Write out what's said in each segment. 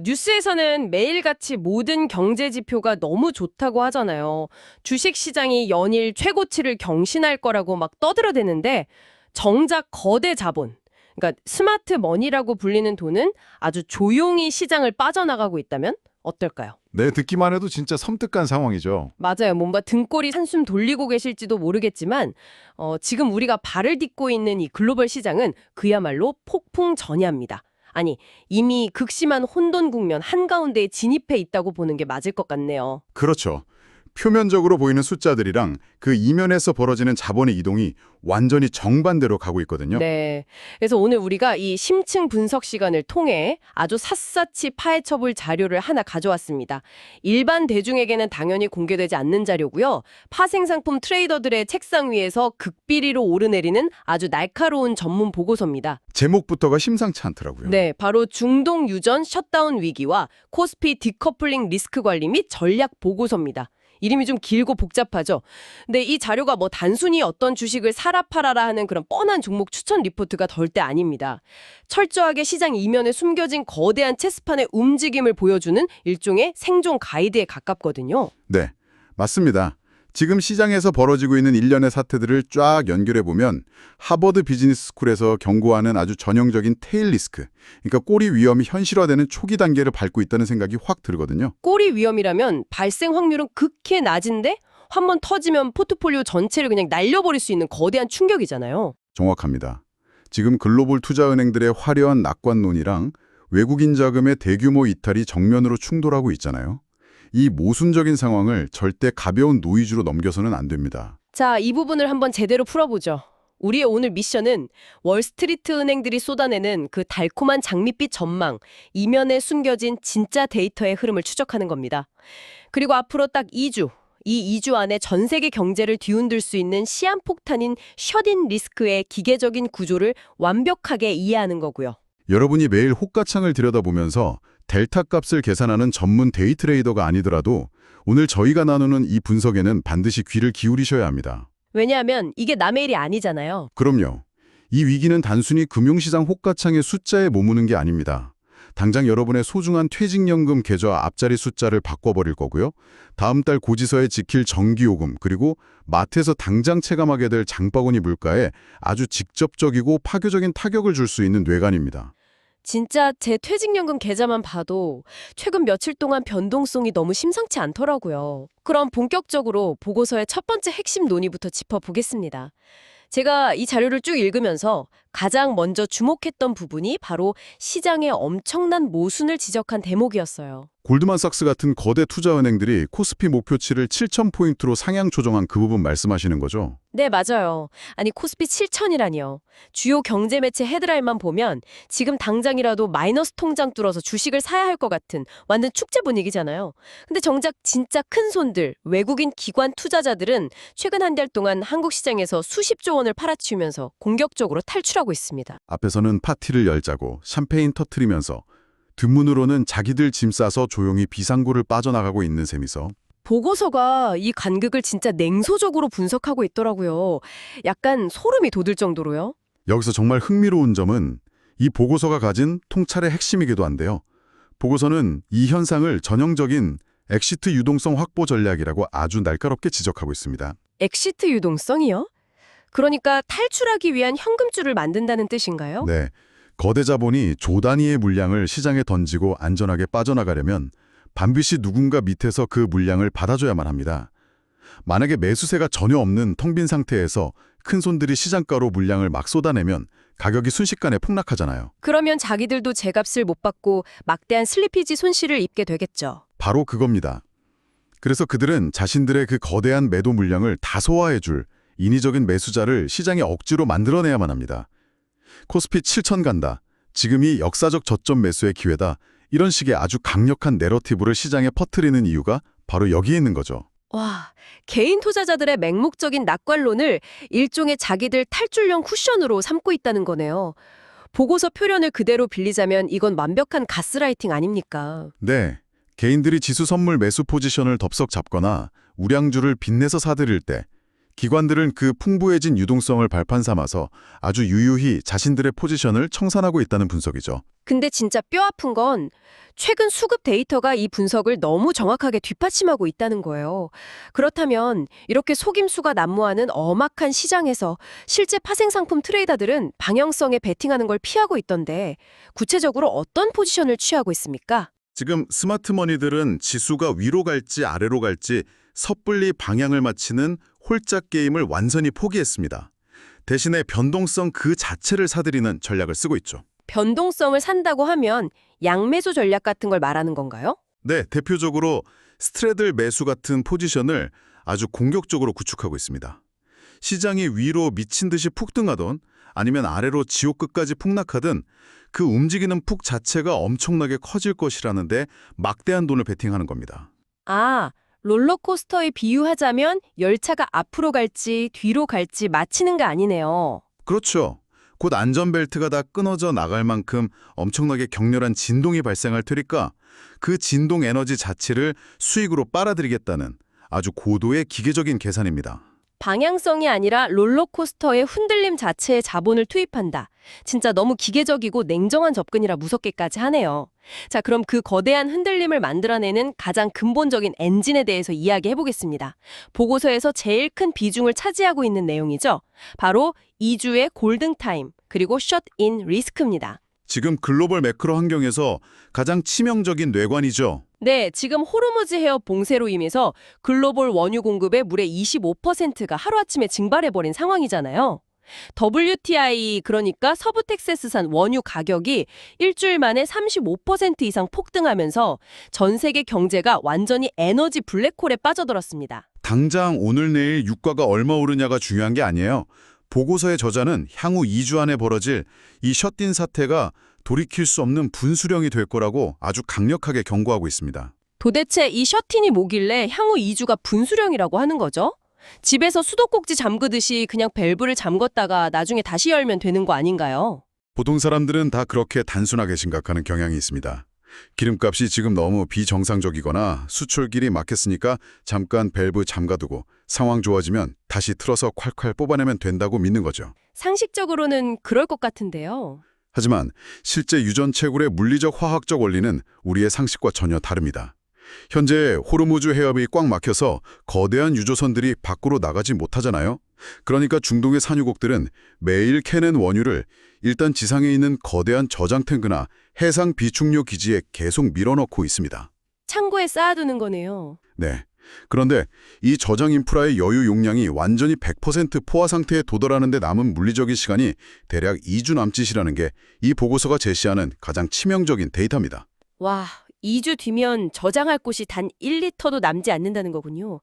뉴스에서는 매일같이 모든 경제 지표가 너무 좋다고 하잖아요. 주식 시장이 연일 최고치를 경신할 거라고 막 떠들어대는데 정작 거대 자본, 그러니까 스마트 머니라고 불리는 돈은 아주 조용히 시장을 빠져나가고 있다면 어떨까요? 네, 듣기만 해도 진짜 섬뜩한 상황이죠. 맞아요. 뭔가 등골이 한숨 돌리고 계실지도 모르겠지만 지금 우리가 발을 딛고 있는 이 글로벌 시장은 그야말로 폭풍 전야입니다. 아니, 이미 극심한 혼돈 국면 한가운데에 진입해 있다고 보는 게 맞을 것 같네요. 그렇죠. 표면적으로 보이는 숫자들이랑 그 이면에서 벌어지는 자본의 이동이 완전히 정반대로 가고 있거든요. 네. 그래서 오늘 우리가 이 심층 분석 시간을 통해 아주 샅샅이 파헤쳐볼 자료를 하나 가져왔습니다. 일반 대중에게는 당연히 공개되지 않는 자료고요. 파생상품 트레이더들의 책상 위에서 극비리로 오르내리는 아주 날카로운 전문 보고서입니다. 제목부터가 심상치 않더라고요. 네, 바로 중동 유전 셧다운 위기와 코스피 디커플링 리스크 관리 및 전략 보고서입니다. 이름이 좀 길고 복잡하죠. 근데 이 자료가 뭐 단순히 어떤 주식을 사라 팔아라 하는 그런 뻔한 종목 추천 리포트가 절대 아닙니다. 철저하게 시장 이면에 숨겨진 거대한 체스판의 움직임을 보여주는 일종의 생존 가이드에 가깝거든요. 네, 맞습니다. 지금 시장에서 벌어지고 있는 일련의 사태들을 쫙 연결해보면 하버드 비즈니스 스쿨에서 경고하는 아주 전형적인 테일 리스크, 그러니까 꼬리 위험이 현실화되는 초기 단계를 밟고 있다는 생각이 확 들거든요. 꼬리 위험이라면 발생 확률은 극히 낮은데 한 번 터지면 포트폴리오 전체를 그냥 날려버릴 수 있는 거대한 충격이잖아요. 정확합니다. 지금 글로벌 투자은행들의 화려한 낙관론이랑 외국인 자금의 대규모 이탈이 정면으로 충돌하고 있잖아요. 이 모순적인 상황을 절대 가벼운 노이즈로 넘겨서는 안 됩니다. 자, 이 부분을 한번 제대로 풀어보죠. 우리의 오늘 미션은 월스트리트 은행들이 쏟아내는 그 달콤한 장밋빛 전망, 이면에 숨겨진 진짜 데이터의 흐름을 추적하는 겁니다. 그리고 앞으로 딱 2주, 이 2주 안에 전 세계 경제를 뒤흔들 수 있는 시한폭탄인 셧인 리스크의 기계적인 구조를 완벽하게 이해하는 거고요. 여러분이 매일 호가창을 들여다보면서 델타 값을 계산하는 전문 데이 트레이더가 아니더라도 오늘 저희가 나누는 이 분석에는 반드시 귀를 기울이셔야 합니다. 왜냐하면 이게 남의 일이 아니잖아요. 그럼요. 이 위기는 단순히 금융시장 호가창의 숫자에 머무는 게 아닙니다. 당장 여러분의 소중한 퇴직연금 계좌 앞자리 숫자를 바꿔버릴 거고요. 다음 달 고지서에 지킬 전기요금, 그리고 마트에서 당장 체감하게 될 장바구니 물가에 아주 직접적이고 파괴적인 타격을 줄 수 있는 뇌관입니다. 진짜 제 퇴직연금 계좌만 봐도 최근 며칠 동안 변동성이 너무 심상치 않더라고요. 그럼 본격적으로 보고서의 첫 번째 핵심 논의부터 짚어보겠습니다. 제가 이 자료를 쭉 읽으면서 가장 먼저 주목했던 부분이 바로 시장의 엄청난 모순을 지적한 대목이었어요. 골드만삭스 같은 거대 투자은행들이 코스피 목표치를 7,000포인트로 상향 조정한 그 부분 말씀하시는 거죠? 네, 맞아요. 아니, 코스피 7천이라니요. 주요 경제 매체 헤드라인만 보면 지금 당장이라도 마이너스 통장 뚫어서 주식을 사야 할 것 같은 완전 축제 분위기잖아요. 근데 정작 진짜 큰 손들, 외국인 기관 투자자들은 최근 한 달 동안 한국 시장에서 수십조 원을 팔아치우면서 공격적으로 탈출하고 있습니다. 앞에서는 파티를 열자고 샴페인 터트리면서 뒷문으로는 자기들 짐 싸서 조용히 비상구를 빠져나가고 있는 셈이서 보고서가 이 간극을 진짜 냉소적으로 분석하고 있더라고요. 약간 소름이 돋을 정도로요. 여기서 정말 흥미로운 점은 이 보고서가 가진 통찰의 핵심이기도 한데요. 보고서는 이 현상을 전형적인 엑시트 유동성 확보 전략이라고 아주 날카롭게 지적하고 있습니다. 엑시트 유동성이요? 그러니까 탈출하기 위한 현금줄을 만든다는 뜻인가요? 네, 거대 자본이 조 단위의 물량을 시장에 던지고 안전하게 빠져나가려면 반드시 누군가 밑에서 그 물량을 받아줘야만 합니다. 만약에 매수세가 전혀 없는 텅 빈 상태에서 큰 손들이 시장가로 물량을 막 쏟아내면 가격이 순식간에 폭락하잖아요. 그러면 자기들도 제값을 못 받고 막대한 슬리피지 손실을 입게 되겠죠. 바로 그겁니다. 그래서 그들은 자신들의 그 거대한 매도 물량을 다 소화해줄 인위적인 매수자를 시장에 억지로 만들어내야만 합니다. 코스피 7천 간다. 지금이 역사적 저점 매수의 기회다. 이런 식의 아주 강력한 내러티브를 시장에 퍼뜨리는 이유가 바로 여기에 있는 거죠. 와, 개인 투자자들의 맹목적인 낙관론을 일종의 자기들 탈출용 쿠션으로 삼고 있다는 거네요. 보고서 표현을 그대로 빌리자면 이건 완벽한 가스라이팅 아닙니까? 네, 개인들이 지수 선물 매수 포지션을 덥석 잡거나 우량주를 빚내서 사들일 때 기관들은 그 풍부해진 유동성을 발판 삼아서 아주 유유히 자신들의 포지션을 청산하고 있다는 분석이죠. 근데 진짜 뼈 아픈 건 최근 수급 데이터가 이 분석을 너무 정확하게 뒷받침하고 있다는 거예요. 그렇다면 이렇게 속임수가 난무하는 엄악한 시장에서 실제 파생상품 트레이더들은 방향성에 베팅하는 걸 피하고 있던데 구체적으로 어떤 포지션을 취하고 있습니까? 지금 스마트머니들은 지수가 위로 갈지 아래로 갈지 섣불리 방향을 맞히는 홀짝 게임을 완전히 포기했습니다. 대신에 변동성 그 자체를 사들이는 전략을 쓰고 있죠. 변동성을 산다고 하면 양매수 전략 같은 걸 말하는 건가요? 네, 대표적으로 스트레들 매수 같은 포지션을 아주 공격적으로 구축하고 있습니다. 시장이 위로 미친 듯이 폭등하던 아니면 아래로 지옥 끝까지 폭락하든 그 움직이는 폭 자체가 엄청나게 커질 것이라는데 막대한 돈을 베팅하는 겁니다. 아, 롤러코스터에 비유하자면 열차가 앞으로 갈지 뒤로 갈지 맞히는 게 아니네요. 그렇죠. 곧 안전벨트가 다 끊어져 나갈 만큼 엄청나게 격렬한 진동이 발생할 테니까 그 진동 에너지 자체를 수익으로 빨아들이겠다는 아주 고도의 기계적인 계산입니다. 방향성이 아니라 롤러코스터의 흔들림 자체에 자본을 투입한다. 진짜 너무 기계적이고 냉정한 접근이라 무섭게까지 하네요. 자, 그럼 그 거대한 흔들림을 만들어내는 가장 근본적인 엔진에 대해서 이야기해 보겠습니다. 보고서에서 제일 큰 비중을 차지하고 있는 내용이죠. 바로 2주의 골든타임, 그리고 셧인 리스크입니다. 지금 글로벌 매크로 환경에서 가장 치명적인 뇌관이죠. 네, 지금 호르무즈 해협 봉쇄로 인해서 글로벌 원유 공급의 무려 25%가 하루아침에 증발해버린 상황이잖아요. WTI, 그러니까 서부 텍사스산 원유 가격이 일주일 만에 35% 이상 폭등하면서 전 세계 경제가 완전히 에너지 블랙홀에 빠져들었습니다. 당장 오늘 내일 유가가 얼마 오르냐가 중요한 게 아니에요. 보고서의 저자는 향후 2주 안에 벌어질 이 셧인 사태가 돌이킬 수 없는 분수령이 될 거라고 아주 강력하게 경고하고 있습니다. 도대체 이 셔틴이 뭐길래 향후 2주가 분수령이라고 하는 거죠? 집에서 수도꼭지 잠그듯이 그냥 밸브를 잠궜다가 나중에 다시 열면 되는 거 아닌가요? 보통 사람들은 다 그렇게 단순하게 생각하는 경향이 있습니다. 기름값이 지금 너무 비정상적이거나 수출길이 막혔으니까 잠깐 밸브 잠가두고 상황 좋아지면 다시 틀어서 콸콸 뽑아내면 된다고 믿는 거죠. 상식적으로는 그럴 것 같은데요. 하지만 실제 유전채굴의 물리적 화학적 원리는 우리의 상식과 전혀 다릅니다. 현재 호르무즈 해협이 꽉 막혀서 거대한 유조선들이 밖으로 나가지 못하잖아요. 그러니까 중동의 산유국들은 매일 캐낸 원유를 일단 지상에 있는 거대한 저장 탱크나 해상 비축료 기지에 계속 밀어넣고 있습니다. 창고에 쌓아두는 거네요. 네. 그런데 이 저장 인프라의 여유 용량이 완전히 100% 포화 상태에 도달하는 데 남은 물리적인 시간이 대략 2주 남짓이라는 게 이 보고서가 제시하는 가장 치명적인 데이터입니다. 와, 2주 뒤면 저장할 곳이 단 1리터도 남지 않는다는 거군요.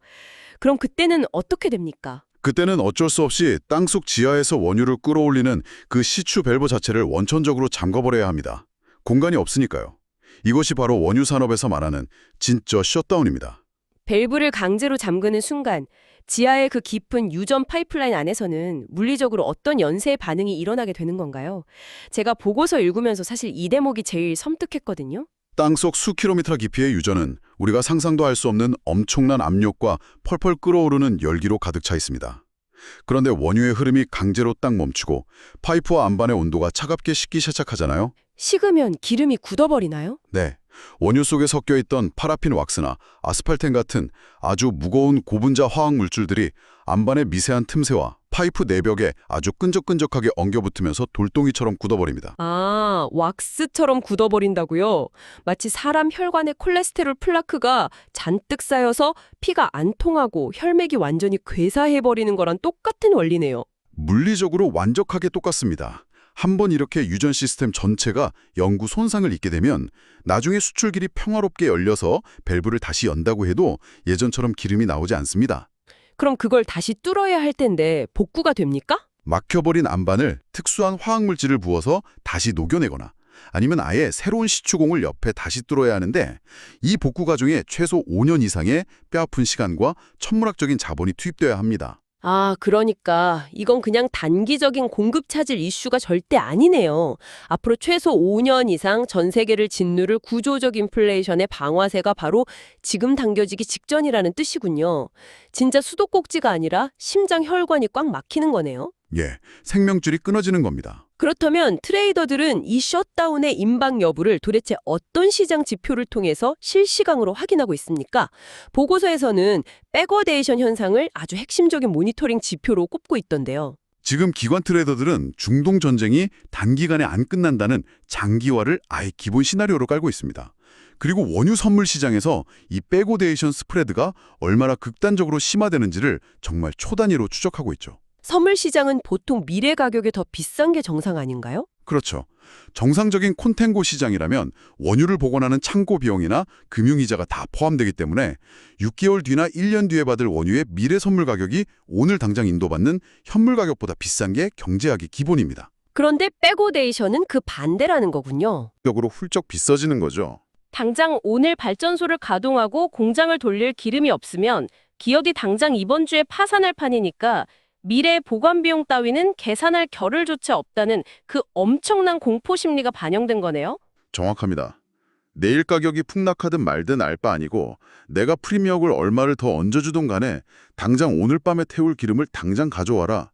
그럼 그때는 어떻게 됩니까? 그때는 어쩔 수 없이 땅속 지하에서 원유를 끌어올리는 그 시추 밸브 자체를 원천적으로 잠가버려야 합니다. 공간이 없으니까요. 이것이 바로 원유 산업에서 말하는 진짜 셧다운입니다. 밸브를 강제로 잠그는 순간 지하의 그 깊은 유전 파이프라인 안에서는 물리적으로 어떤 연쇄의 반응이 일어나게 되는 건가요? 제가 보고서 읽으면서 사실 이 대목이 제일 섬뜩했거든요. 땅속 수킬로미터 깊이의 유전은 우리가 상상도 할 수 없는 엄청난 압력과 펄펄 끓어오르는 열기로 가득 차 있습니다. 그런데 원유의 흐름이 강제로 딱 멈추고 파이프와 안반의 온도가 차갑게 식기 시작하잖아요. 식으면 기름이 굳어버리나요? 네. 원유 속에 섞여 있던 파라핀 왁스나 아스팔텐 같은 아주 무거운 고분자 화학 물질들이 안반의 미세한 틈새와 파이프 내벽에 아주 끈적끈적하게 엉겨붙으면서 돌덩이처럼 굳어버립니다. 아, 왁스처럼 굳어버린다고요? 마치 사람 혈관에 콜레스테롤 플라크가 잔뜩 쌓여서 피가 안 통하고 혈맥이 완전히 괴사해버리는 거랑 똑같은 원리네요. 물리적으로 완벽하게 똑같습니다. 한번 이렇게 유전 시스템 전체가 영구 손상을 입게 되면 나중에 수출길이 평화롭게 열려서 밸브를 다시 연다고 해도 예전처럼 기름이 나오지 않습니다. 그럼 그걸 다시 뚫어야 할 텐데 복구가 됩니까? 막혀버린 안반을 특수한 화학물질을 부어서 다시 녹여내거나 아니면 아예 새로운 시추공을 옆에 다시 뚫어야 하는데 이 복구 과정에 최소 5년 이상의 뼈아픈 시간과 천문학적인 자본이 투입돼야 합니다. 아, 그러니까 이건 그냥 단기적인 공급 차질 이슈가 절대 아니네요. 앞으로 최소 5년 이상 전 세계를 짓누를 구조적 인플레이션의 방화세가 바로 지금 당겨지기 직전이라는 뜻이군요. 진짜 수도꼭지가 아니라 심장 혈관이 꽉 막히는 거네요. 예, 생명줄이 끊어지는 겁니다. 그렇다면 트레이더들은 이 셧다운의 임박 여부를 도대체 어떤 시장 지표를 통해서 실시간으로 확인하고 있습니까? 보고서에서는 백워데이션 현상을 아주 핵심적인 모니터링 지표로 꼽고 있던데요. 지금 기관 트레이더들은 중동 전쟁이 단기간에 안 끝난다는 장기화를 아예 기본 시나리오로 깔고 있습니다. 그리고 원유 선물 시장에서 이 백오데이션 스프레드가 얼마나 극단적으로 심화되는지를 정말 초단위로 추적하고 있죠. 선물 시장은 보통 미래 가격에 더 비싼 게 정상 아닌가요? 그렇죠. 정상적인 콘텐고 시장이라면 원유를 보관하는 창고 비용이나 금융이자가 다 포함되기 때문에 6개월 뒤나 1년 뒤에 받을 원유의 미래 선물 가격이 오늘 당장 인도받는 현물 가격보다 비싼 게 경제학의 기본입니다. 그런데 백오데이션은 그 반대라는 거군요. 격으로 훌쩍 비싸지는 거죠. 당장 오늘 발전소를 가동하고 공장을 돌릴 기름이 없으면 기업이 당장 이번 주에 파산할 판이니까 미래 보관 비용 따위는 계산할 겨를조차 없다는 그 엄청난 공포 심리가 반영된 거네요. 정확합니다. 내일 가격이 폭락하든 말든 알 바 아니고 내가 프리미엄을 얼마를 더 얹어주든 간에 당장 오늘 밤에 태울 기름을 당장 가져와라.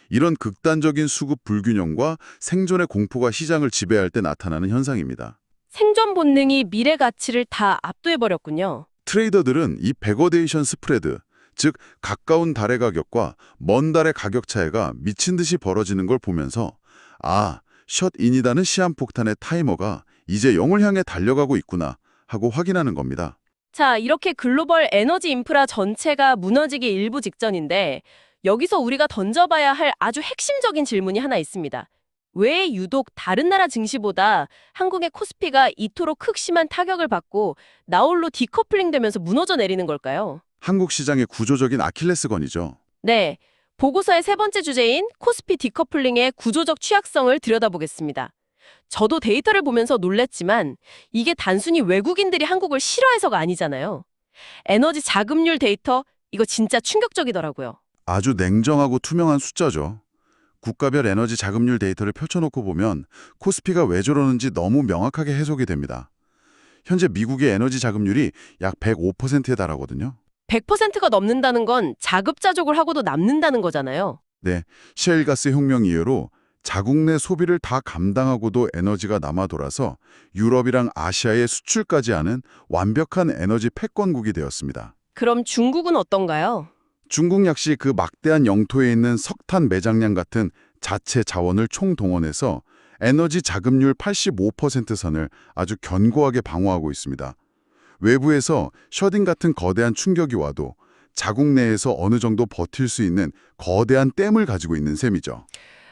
이런 극단적인 수급 불균형과 생존의 공포가 시장을 지배할 때 나타나는 현상입니다. 생존 본능이 미래 가치를 다 압도해버렸군요. 트레이더들은 이 백워데이션 스프레드, 즉 가까운 달의 가격과 먼 달의 가격 차이가 미친 듯이 벌어지는 걸 보면서 셧인이라는 시한폭탄의 타이머가 이제 0을 향해 달려가고 있구나 하고 확인하는 겁니다. 자, 이렇게 글로벌 에너지 인프라 전체가 무너지기 일부 직전인데 여기서 우리가 던져봐야 할 아주 핵심적인 질문이 하나 있습니다. 왜 유독 다른 나라 증시보다 한국의 코스피가 이토록 극심한 타격을 받고 나홀로 디커플링 되면서 무너져 내리는 걸까요? 한국 시장의 구조적인 아킬레스건이죠. 네, 보고서의 세 번째 주제인 코스피 디커플링의 구조적 취약성을 들여다보겠습니다. 저도 데이터를 보면서 놀랐지만 이게 단순히 외국인들이 한국을 싫어해서가 아니잖아요. 에너지 자금률 데이터, 이거 진짜 충격적이더라고요. 아주 냉정하고 투명한 숫자죠. 국가별 에너지 자금률 데이터를 펼쳐놓고 보면 코스피가 왜 저러는지 너무 명확하게 해석이 됩니다. 현재 미국의 에너지 자금률이 약 105%에 달하거든요. 100%가 넘는다는 건 자급자족을 하고도 남는다는 거잖아요. 네, 셰일가스 혁명 이후로 자국 내 소비를 다 감당하고도 에너지가 남아 돌아서 유럽이랑 아시아에 수출까지 하는 완벽한 에너지 패권국이 되었습니다. 그럼 중국은 어떤가요? 중국 역시 그 막대한 영토에 있는 석탄 매장량 같은 자체 자원을 총동원해서 에너지 자금률 85% 선을 아주 견고하게 방어하고 있습니다. 외부에서 셔딩 같은 거대한 충격이 와도 자국 내에서 어느 정도 버틸 수 있는 거대한 댐을 가지고 있는 셈이죠.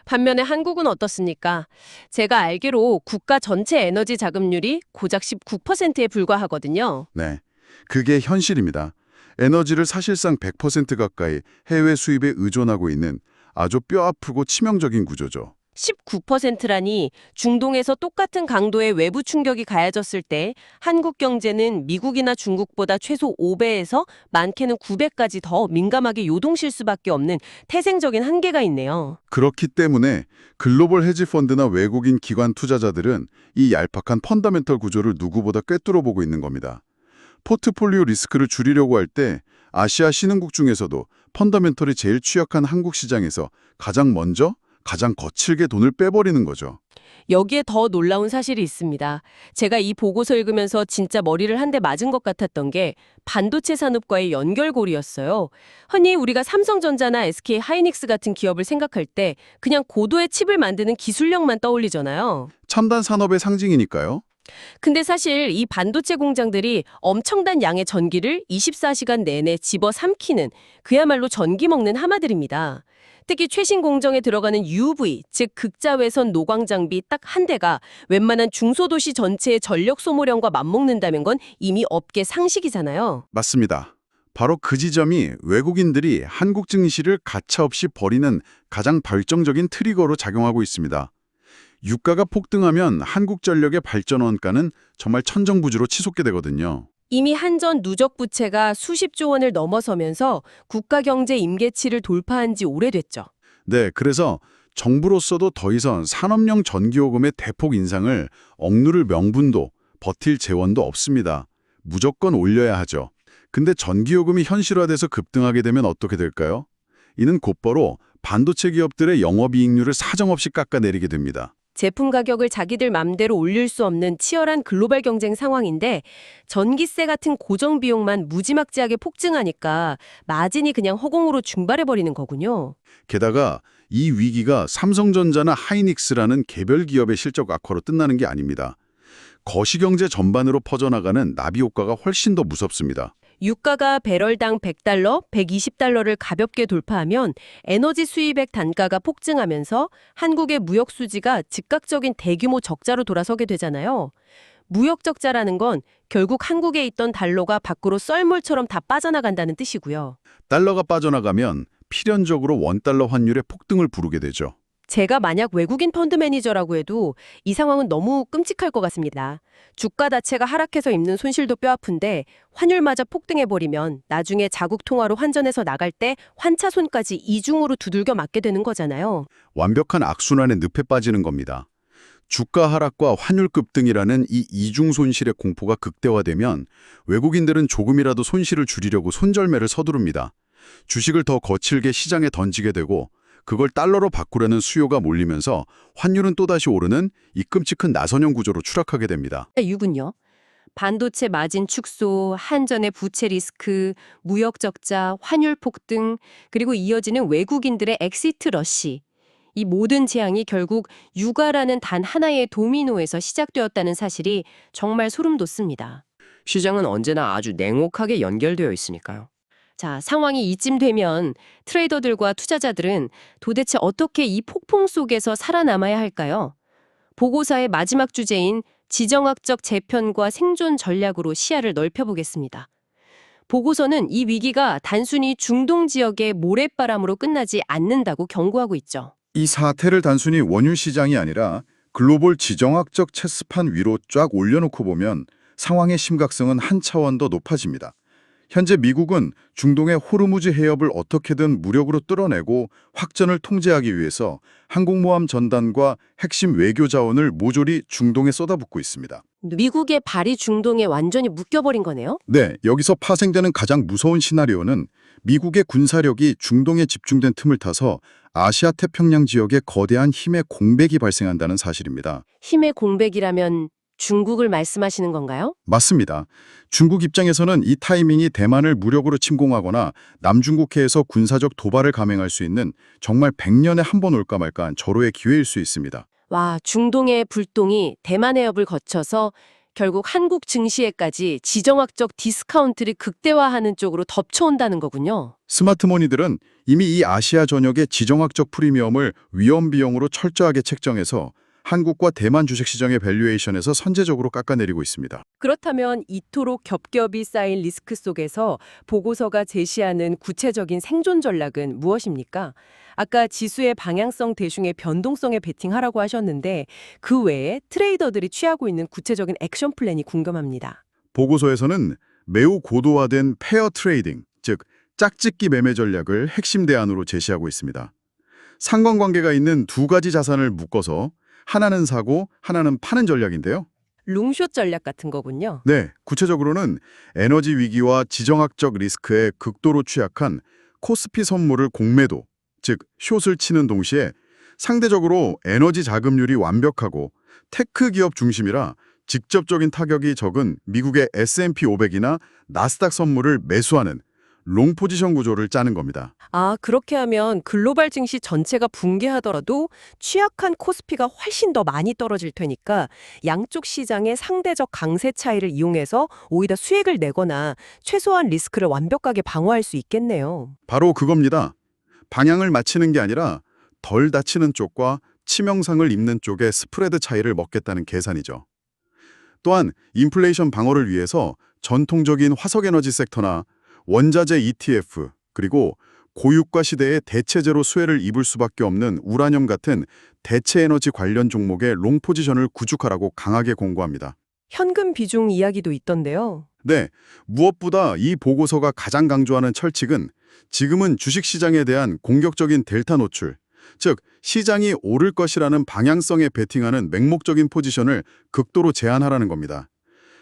반면에 한국은 어떻습니까? 제가 알기로 국가 전체 에너지 자금률이 고작 19%에 불과하거든요. 네, 그게 현실입니다. 에너지를 사실상 100% 가까이 해외 수입에 의존하고 있는 아주 뼈아프고 치명적인 구조죠. 19%라니 중동에서 똑같은 강도의 외부 충격이 가해졌을 때 한국 경제는 미국이나 중국보다 최소 5배에서 많게는 9배까지 더 민감하게 요동칠 수밖에 없는 태생적인 한계가 있네요. 그렇기 때문에 글로벌 헤지펀드나 외국인 기관 투자자들은 이 얄팍한 펀더멘털 구조를 누구보다 꿰뚫어 보고 있는 겁니다. 포트폴리오 리스크를 줄이려고 할 때 아시아 신흥국 중에서도 펀더멘털이 제일 취약한 한국 시장에서 가장 먼저 가장 거칠게 돈을 빼버리는 거죠. 여기에 더 놀라운 사실이 있습니다. 제가 이 보고서 읽으면서 진짜 머리를 한 대 맞은 것 같았던 게 반도체 산업과의 연결고리였어요. 흔히 우리가 삼성전자나 SK 하이닉스 같은 기업을 생각할 때 그냥 고도의 칩을 만드는 기술력만 떠올리잖아요. 첨단 산업의 상징이니까요. 근데 사실 이 반도체 공장들이 엄청난 양의 전기를 24시간 내내 집어삼키는 그야말로 전기 먹는 하마들입니다. 특히 최신 공정에 들어가는 UV, 즉 극자외선 노광 장비 딱 한 대가 웬만한 중소도시 전체의 전력 소모량과 맞먹는다는 건 이미 업계 상식이잖아요. 맞습니다. 바로 그 지점이 외국인들이 한국 증시를 가차없이 버리는 가장 결정적인 트리거로 작용하고 있습니다. 유가가 폭등하면 한국전력의 발전 원가는 정말 천정부지로 치솟게 되거든요. 이미 한전 누적 부채가 수십조 원을 넘어서면서 국가 경제 임계치를 돌파한 지 오래됐죠. 네, 그래서 정부로서도 더 이상 산업용 전기요금의 대폭 인상을 억누를 명분도 버틸 재원도 없습니다. 무조건 올려야 하죠. 근데 전기요금이 현실화돼서 급등하게 되면 어떻게 될까요? 이는 곧바로 반도체 기업들의 영업이익률을 사정없이 깎아내리게 됩니다. 제품 가격을 자기들 맘대로 올릴 수 없는 치열한 글로벌 경쟁 상황인데 전기세 같은 고정 비용만 무지막지하게 폭증하니까 마진이 그냥 허공으로 증발해버리는 거군요. 게다가 이 위기가 삼성전자나 하이닉스라는 개별 기업의 실적 악화로 끝나는 게 아닙니다. 거시경제 전반으로 퍼져나가는 나비 효과가 훨씬 더 무섭습니다. 유가가 배럴당 100달러, 120달러를 가볍게 돌파하면 에너지 수입액 단가가 폭증하면서 한국의 무역 수지가 즉각적인 대규모 적자로 돌아서게 되잖아요. 무역 적자라는 건 결국 한국에 있던 달러가 밖으로 썰물처럼 다 빠져나간다는 뜻이고요. 달러가 빠져나가면 필연적으로 원달러 환율의 폭등을 부르게 되죠. 제가 만약 외국인 펀드 매니저라고 해도 이 상황은 너무 끔찍할 것 같습니다. 주가 자체가 하락해서 입는 손실도 뼈아픈데 환율마저 폭등해버리면 나중에 자국 통화로 환전해서 나갈 때 환차손까지 이중으로 두들겨 맞게 되는 거잖아요. 완벽한 악순환의 늪에 빠지는 겁니다. 주가 하락과 환율 급등이라는 이 이중 손실의 공포가 극대화되면 외국인들은 조금이라도 손실을 줄이려고 손절매를 서두릅니다. 주식을 더 거칠게 시장에 던지게 되고 그걸 달러로 바꾸려는 수요가 몰리면서 환율은 또다시 오르는 이 끔찍한 나선형 구조로 추락하게 됩니다. 이유군요. 반도체 마진 축소, 한전의 부채 리스크, 무역 적자, 환율 폭등, 그리고 이어지는 외국인들의 엑시트 러시. 이 모든 재앙이 결국 유가라는 단 하나의 도미노에서 시작되었다는 사실이 정말 소름 돋습니다. 시장은 언제나 아주 냉혹하게 연결되어 있으니까요. 자, 상황이 이쯤 되면 트레이더들과 투자자들은 도대체 어떻게 이 폭풍 속에서 살아남아야 할까요? 보고서의 마지막 주제인 지정학적 재편과 생존 전략으로 시야를 넓혀보겠습니다. 보고서는 이 위기가 단순히 중동 지역의 모래바람으로 끝나지 않는다고 경고하고 있죠. 이 사태를 단순히 원유 시장이 아니라 글로벌 지정학적 체스판 위로 쫙 올려놓고 보면 상황의 심각성은 한 차원 더 높아집니다. 현재 미국은 중동의 호르무즈 해협을 어떻게든 무력으로 뚫어내고 확전을 통제하기 위해서 항공모함 전단과 핵심 외교 자원을 모조리 중동에 쏟아붓고 있습니다. 미국의 발이 중동에 완전히 묶여버린 거네요? 네, 여기서 파생되는 가장 무서운 시나리오는 미국의 군사력이 중동에 집중된 틈을 타서 아시아 태평양 지역에 거대한 힘의 공백이 발생한다는 사실입니다. 힘의 공백이라면 중국을 말씀하시는 건가요? 맞습니다. 중국 입장에서는 이 타이밍이 대만을 무력으로 침공하거나 남중국해에서 군사적 도발을 감행할 수 있는 정말 100년에 한 번 올까 말까한 절호의 기회일 수 있습니다. 와, 중동의 불똥이 대만 해협을 거쳐서 결국 한국 증시에까지 지정학적 디스카운트를 극대화하는 쪽으로 덮쳐온다는 거군요. 스마트머니들은 이미 이 아시아 전역의 지정학적 프리미엄을 위험 비용으로 철저하게 책정해서 한국과 대만 주식시장의 밸류에이션에서 선제적으로 깎아내리고 있습니다. 그렇다면 이토록 겹겹이 쌓인 리스크 속에서 보고서가 제시하는 구체적인 생존 전략은 무엇입니까? 아까 지수의 방향성 대중의 변동성에 베팅하라고 하셨는데 그 외에 트레이더들이 취하고 있는 구체적인 액션 플랜이 궁금합니다. 보고서에서는 매우 고도화된 페어 트레이딩, 즉 짝짓기 매매 전략을 핵심 대안으로 제시하고 있습니다. 상관관계가 있는 두 가지 자산을 묶어서 하나는 사고 하나는 파는 전략인데요. 롱숏 전략 같은 거군요. 네, 구체적으로는 에너지 위기와 지정학적 리스크에 극도로 취약한 코스피 선물을 공매도, 즉 숏을 치는 동시에 상대적으로 에너지 자금률이 완벽하고 테크 기업 중심이라 직접적인 타격이 적은 미국의 S&P 500이나 나스닥 선물을 매수하는 롱 포지션 구조를 짜는 겁니다. 아, 그렇게 하면 글로벌 증시 전체가 붕괴하더라도 취약한 코스피가 훨씬 더 많이 떨어질 테니까 양쪽 시장의 상대적 강세 차이를 이용해서 오히려 수익을 내거나 최소한 리스크를 완벽하게 방어할 수 있겠네요. 바로 그겁니다. 방향을 맞추는 게 아니라 덜 다치는 쪽과 치명상을 입는 쪽의 스프레드 차이를 먹겠다는 계산이죠. 또한 인플레이션 방어를 위해서 전통적인 화석에너지 섹터나 원자재 ETF, 그리고 고유가 시대에 대체제로 수혜를 입을 수밖에 없는 우라늄 같은 대체 에너지 관련 종목의 롱 포지션을 구축하라고 강하게 공고합니다. 현금 비중 이야기도 있던데요. 네, 무엇보다 이 보고서가 가장 강조하는 철칙은 지금은 주식시장에 대한 공격적인 델타 노출, 즉 시장이 오를 것이라는 방향성에 베팅하는 맹목적인 포지션을 극도로 제한하라는 겁니다.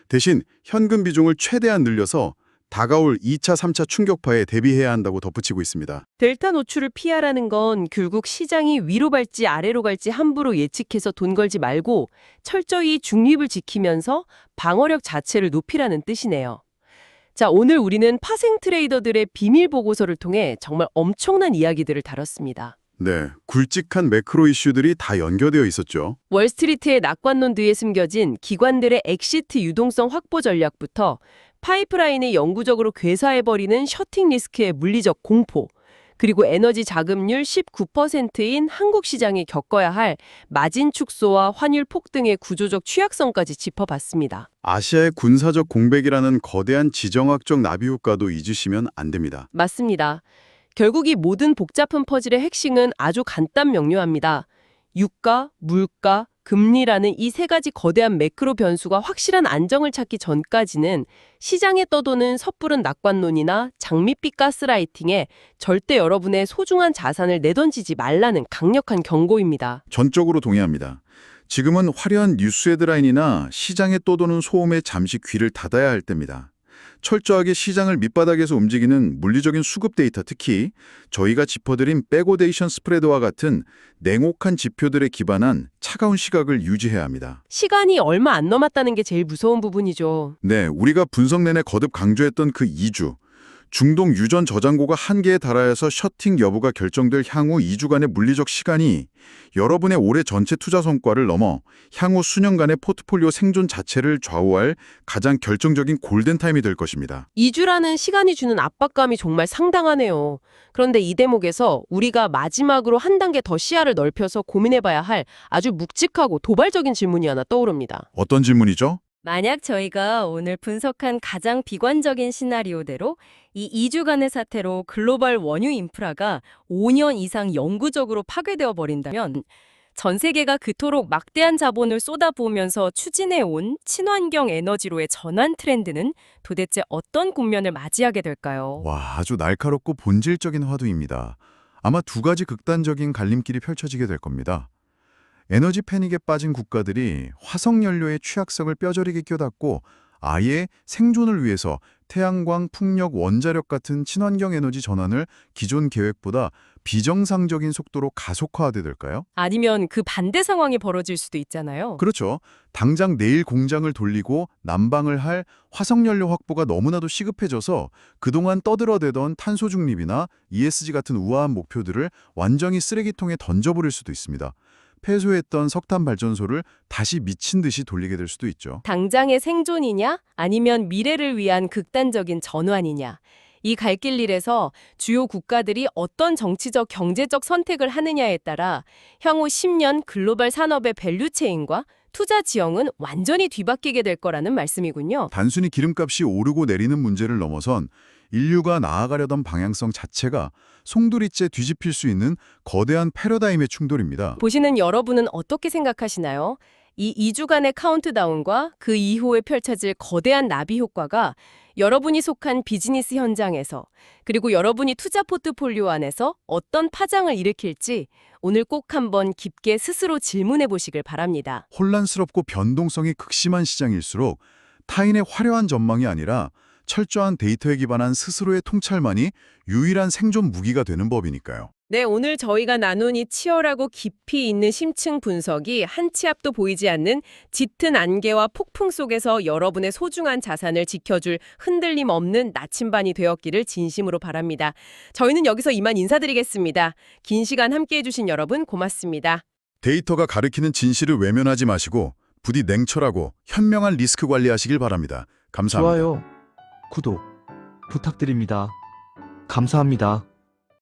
대신 현금 비중을 최대한 늘려서 다가올 2차, 3차 충격파에 대비해야 한다고 덧붙이고 있습니다. 델타 노출을 피하라는 건 결국 시장이 위로 갈지 아래로 갈지 함부로 예측해서 돈 걸지 말고 철저히 중립을 지키면서 방어력 자체를 높이라는 뜻이네요. 자, 오늘 우리는 파생 트레이더들의 비밀 보고서를 통해 정말 엄청난 이야기들을 다뤘습니다. 네, 굵직한 매크로 이슈들이 다 연결되어 있었죠. 월스트리트의 낙관론 뒤에 숨겨진 기관들의 엑시트 유동성 확보 전략부터 파이프라인을 영구적으로 괴사해버리는 셔팅 리스크의 물리적 공포, 그리고 에너지 자금률 19%인 한국 시장이 겪어야 할 마진 축소와 환율 폭등의 구조적 취약성까지 짚어봤습니다. 아시아의 군사적 공백이라는 거대한 지정학적 나비 효과도 잊으시면 안 됩니다. 맞습니다. 결국 이 모든 복잡한 퍼즐의 핵심은 아주 간단 명료합니다. 유가, 물가, 금리라는 이 세 가지 거대한 매크로 변수가 확실한 안정을 찾기 전까지는 시장에 떠도는 섣부른 낙관론이나 장밋빛 가스라이팅에 절대 여러분의 소중한 자산을 내던지지 말라는 강력한 경고입니다. 전적으로 동의합니다. 지금은 화려한 뉴스 헤드라인이나 시장에 떠도는 소음에 잠시 귀를 닫아야 할 때입니다. 철저하게 시장을 밑바닥에서 움직이는 물리적인 수급 데이터, 특히 저희가 짚어드린 백오데이션 스프레드와 같은 냉혹한 지표들에 기반한 차가운 시각을 유지해야 합니다. 시간이 얼마 안 남았다는 게 제일 무서운 부분이죠. 네, 우리가 분석 내내 거듭 강조했던 그 2주. 중동 유전 저장고가 한계에 달하여서 셔팅 여부가 결정될 향후 2주간의 물리적 시간이 여러분의 올해 전체 투자 성과를 넘어 향후 수년간의 포트폴리오 생존 자체를 좌우할 가장 결정적인 골든타임이 될 것입니다. 2주라는 시간이 주는 압박감이 정말 상당하네요. 그런데 이 대목에서 우리가 마지막으로 한 단계 더 시야를 넓혀서 고민해봐야 할 아주 묵직하고 도발적인 질문이 하나 떠오릅니다. 어떤 질문이죠? 만약 저희가 오늘 분석한 가장 비관적인 시나리오대로 이 2주간의 사태로 글로벌 원유 인프라가 5년 이상 영구적으로 파괴되어 버린다면 전 세계가 그토록 막대한 자본을 쏟아부으면서 추진해온 친환경 에너지로의 전환 트렌드는 도대체 어떤 국면을 맞이하게 될까요? 와, 아주 날카롭고 본질적인 화두입니다. 아마 두 가지 극단적인 갈림길이 펼쳐지게 될 겁니다. 에너지 패닉에 빠진 국가들이 화석연료의 취약성을 뼈저리게 깨닫고 아예 생존을 위해서 태양광, 풍력, 원자력 같은 친환경 에너지 전환을 기존 계획보다 비정상적인 속도로 가속화하게 될까요? 아니면 그 반대 상황이 벌어질 수도 있잖아요. 그렇죠. 당장 내일 공장을 돌리고 난방을 할 화석연료 확보가 너무나도 시급해져서 그동안 떠들어대던 탄소 중립이나 ESG 같은 우아한 목표들을 완전히 쓰레기통에 던져버릴 수도 있습니다. 폐소했던 석탄 발전소를 다시 미친 듯이 돌리게 될 수도 있죠. 당장의 생존이냐 아니면 미래를 위한 극단적인 전환이냐. 이 갈길길에서 주요 국가들이 어떤 정치적 경제적 선택을 하느냐에 따라 향후 10년 글로벌 산업의 밸류체인과 투자 지형은 완전히 뒤바뀌게 될 거라는 말씀이군요. 단순히 기름값이 오르고 내리는 문제를 넘어선 인류가 나아가려던 방향성 자체가 송두리째 뒤집힐 수 있는 거대한 패러다임의 충돌입니다. 보시는 여러분은 어떻게 생각하시나요? 이 2주간의 카운트다운과 그 이후에 펼쳐질 거대한 나비 효과가 여러분이 속한 비즈니스 현장에서 그리고 여러분이 투자 포트폴리오 안에서 어떤 파장을 일으킬지 오늘 꼭 한번 깊게 스스로 질문해 보시길 바랍니다. 혼란스럽고 변동성이 극심한 시장일수록 타인의 화려한 전망이 아니라 철저한 데이터에 기반한 스스로의 통찰만이 유일한 생존 무기가 되는 법이니까요. 네, 오늘 저희가 나눈 이 치열하고 깊이 있는 심층 분석이 한 치 앞도 보이지 않는 짙은 안개와 폭풍 속에서 여러분의 소중한 자산을 지켜줄 흔들림 없는 나침반이 되었기를 진심으로 바랍니다. 저희는 여기서 이만 인사드리겠습니다. 긴 시간 함께해 주신 여러분 고맙습니다. 데이터가 가리키는 진실을 외면하지 마시고 부디 냉철하고 현명한 리스크 관리하시길 바랍니다. 감사합니다. 좋아요, 구독 부탁드립니다. 감사합니다.